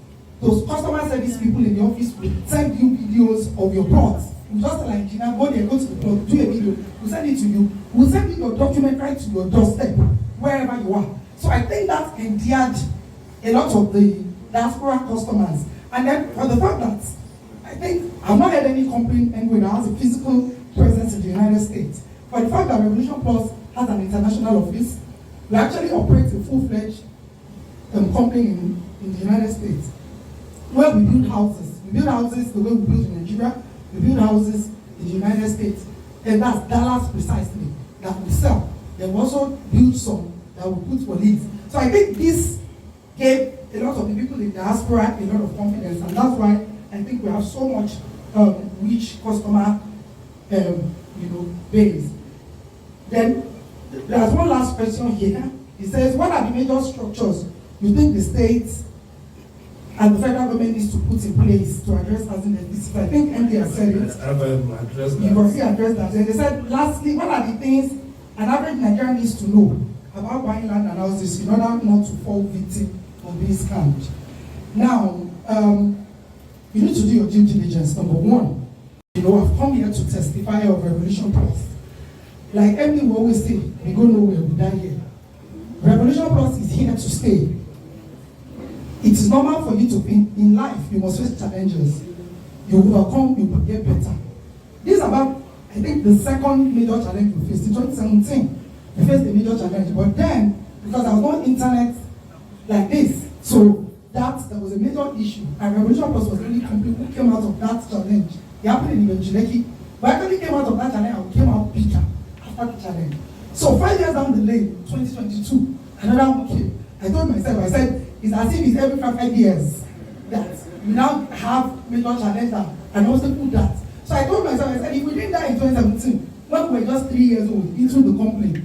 Those customer service people in the office will send you videos of your products. We just like, you know, go there, go to the plot, do a video, we'll send it to you. We'll send you your document right to your doorstep, wherever you are. So I think that endeared a lot of the diaspora customers. And then for the fact that I think I've not had any complaint anywhere that has a physical presence in the United States. For the fact that RevolutionPlus has an international office, we actually operate a full-fledged company in the United States, where we build houses. We build houses the way we build in Nigeria. We build houses in the United States, and that's Dallas precisely, that we sell. Then we also build some that we put for lease. So I think this gave a lot of the people in the diaspora a lot of confidence, and that's why I think we have so much rich customer base. Then there's one last question here. It says, what are the major structures you think the states and the federal government needs to put in place to address housing deficit? I think MD has said it. I've addressed that. You've already addressed that. And they said, lastly, what are the things an average Nigerian needs to know about buying land and houses in order not to fall victim of this scam? Now, you need to do your due diligence. Number one, I've come here to testify of RevolutionPlus. Like MD will always say, we go nowhere, we die here. RevolutionPlus is here to stay. It is normal for you to be in life, you must face challenges. You overcome, you will get better. This is about, I think, the second major challenge we faced. In 2017, we faced a major challenge. But then, because there was no internet like this, so there was a major issue. And RevolutionPlus was really complete. We came out of that challenge. It happened in Ibenjileki. We actually came out of that challenge and we came out bigger after the challenge. So 5 years down the lane, 2022, another one came. I told myself, I said, it's as if it's every 5 years that we now have major challenges and also put that. So I told myself, I said, if we didn't die in 2017, when we were just 3 years old into the company,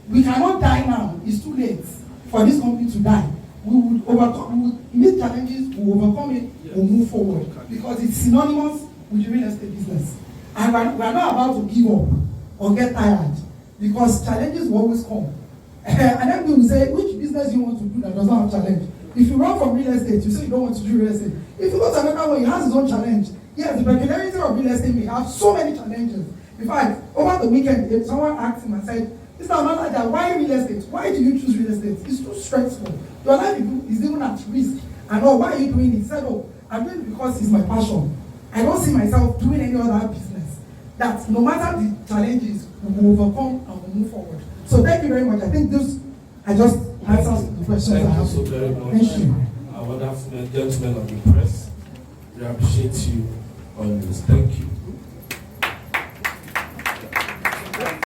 we cannot die now. It's too late for this company to die. We would overcome, we would meet challenges, we will overcome it, we'll move forward. Because it's synonymous with the real estate business. And we are not about to give up or get tired, because challenges will always come. And then we will say, which business you want to do that doesn't have challenge? If you run from real estate, you say you don't want to do real estate. If you go to another one, it has its own challenge. Yes, the peculiarity of real estate may have so many challenges. In fact, over the weekend, if someone asked him and said, Mr. Manager, why real estate? Why do you choose real estate? It's too stressful. Your life is even at risk. And why are you doing it? He said, I'm doing it because it's my passion. I don't see myself doing any other business. That no matter the challenges, we will overcome and we'll move forward. So thank you very much. I think I just answered the questions. Thank you so very much. Thank you. Our wonderful gentlemen of the press, we appreciate you on this. Thank you.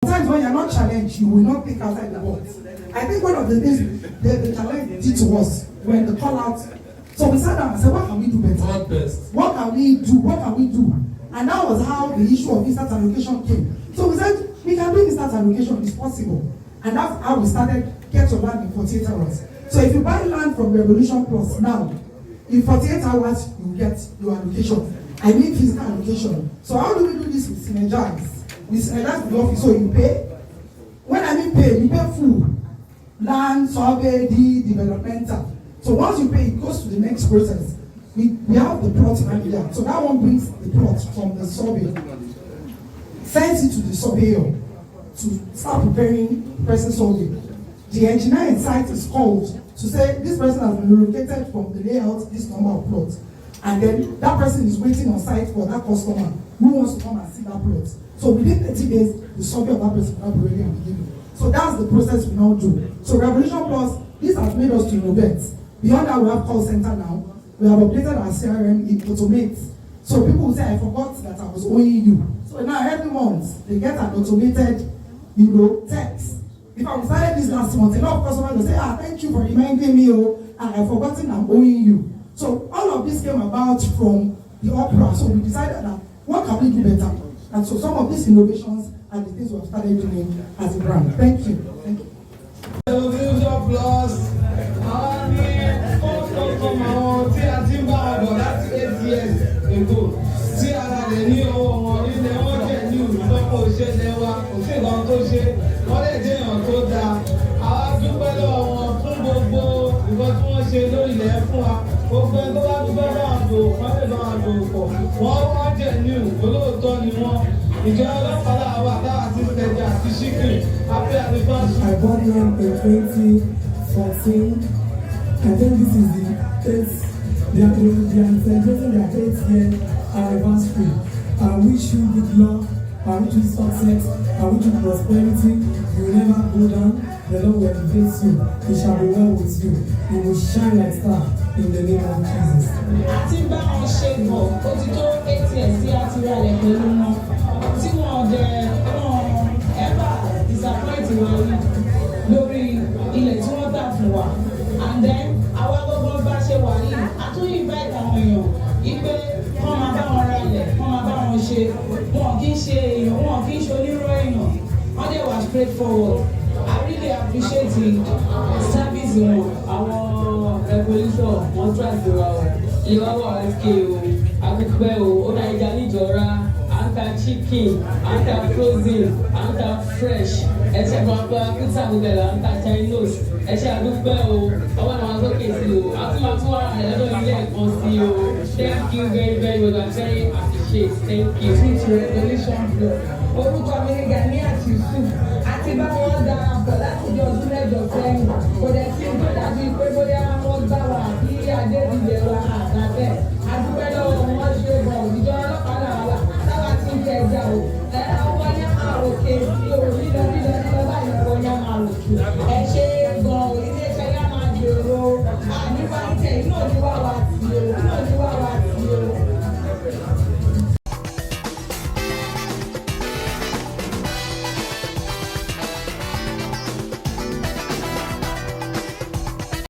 Sometimes when you're not challenged, you will not think outside the box. I think one of the things the challenge did to us when the call out. So we sat down and said, what can we do better? What best? What can we do? What can we do? And that was how the issue of instant allocation came. So we said, we can do instant allocation, it's possible. And that's how we started Get Your Land in 48 hours. So if you buy land from RevolutionPlus now, in 48 hours, you get your allocation. I mean physical allocation. So how do we do this? We synergize. We synergize with the office. So you pay. When I mean pay, you pay full. Land, survey, deed, developmental. So once you pay, it goes to the next process. we have the plot right here. So that one brings the plot from the survey, sends it to the surveyor to start preparing person survey. The engineer in site is called to say this person has been relocated from the layout, this number of plots. And then that person is waiting on site for that customer who wants to come and see that plot. So within 30 days, the survey of that person will not be ready and beginning. So that's the process we now do. So RevolutionPlus, this has made us to innovate. Beyond that, we have call center now. We have updated our CRM, it automates. So people will say, I forgot that I was owing you. So now every month, they get an automated, text. If I started this last month, a lot of customers will say, thank you for reminding me, I've forgotten I'm owing you. So all of this came about from the opera. So we decided that what can we do better? And so some of these innovations are the things we have started doing as a brand. Thank you. Thank you. RevolutionPlus, tí a ti ń bá ọ̀bọ̀ láti 8 years ago, tí ara rẹ̀ ní owó wọn ilẹ̀ wọn jẹ́ ní ìlúpọ̀ òṣèlè wa, kò sí nǹkan tó ṣe, wọ́n lè jẹ́ èèyàn tó dáa. Àwa dúpẹ́ lọ́wọ́ wọn fún gbogbo nǹkan tí wọ́n ṣe lórí ilẹ̀ fún wa. Gbogbo ẹni tó bá dúpẹ́ bá wọn dò, wọ́n lè bá wọn dò pọ̀. Wọ́n jẹ́ ní olóòótọ́ ni wọ́n. Ìjọ ọlọ́pàá làwọn àtàwọn àti ìtẹ̀jà àti ṣíkì. Happy anniversary. I bought them in 2014. I think this is the 8th. They are celebrating their 8th year anniversary. I wish you good luck. I wish you success. I wish you prosperity. You will never go down. The Lord will elevate you. He shall be well with you. You will shine like star in the name of Jesus. Àti bá wọn ṣe bọ̀, ó ti tó 8 years tí a ti ralẹ̀ pẹ̀lú wọn. Tí wọ́n ever disappoint wọn rí lórí ilẹ̀ tí wọ́n tà fún wa. And then àwa gbogbo bá ṣe wà yìí, a tún invite àwọn èèyàn ìpè wọ́n máa bá wọn ralẹ̀, wọ́n máa bá wọn ṣe. Wọn kì í ṣe èèyàn, wọn kì í ṣe onírọ̀ èèyàn. Wọ́n dẹ̀ wà straightforward. I really appreciate the service wọn. Àwọn Revolution wọ́n trust wa o. Ìwà wà okay o, àdúpẹ́ o, ó dá ìjà níjọra. Anta chicken, anta frozen, anta fresh. Ẹ̀ṣẹ̀ pàápàá pizza gbogbo anta Chinese. Ẹ̀ṣẹ̀ àdúpẹ́ o, ọwọ́ àwọn sókè sí o. Àtúmọ̀tún wà lọ́dọ̀ ilé ẹ̀kọ́ sí o. Thank you very very much. I very appreciate. Thank you. Sweet RevolutionPlus. Orúkọ mi ni Gani àti Yusuf. Àti bá wọn darapọ̀ láti di ọdún mẹ́jọ sẹ́yìn. Kò dẹ̀ sí tó dàbí pé bóyá wọ́n gbà wá bí Adébíyẹ wa àgbàbẹ́. Àdúpẹ́ lọ́wọ́ wọn ṣe bọ̀ ìjọ ọlọ́pàá náà wà. Táwa ti ń kẹjà o. Ọmọ ní àròkè sí o. Lílọ báyìí ọmọ ní àròkè. Ẹ ṣe gan-an ilé iṣẹ́ yá máa gbèrò. Àníwá ìtẹ̀ inú òní wà wá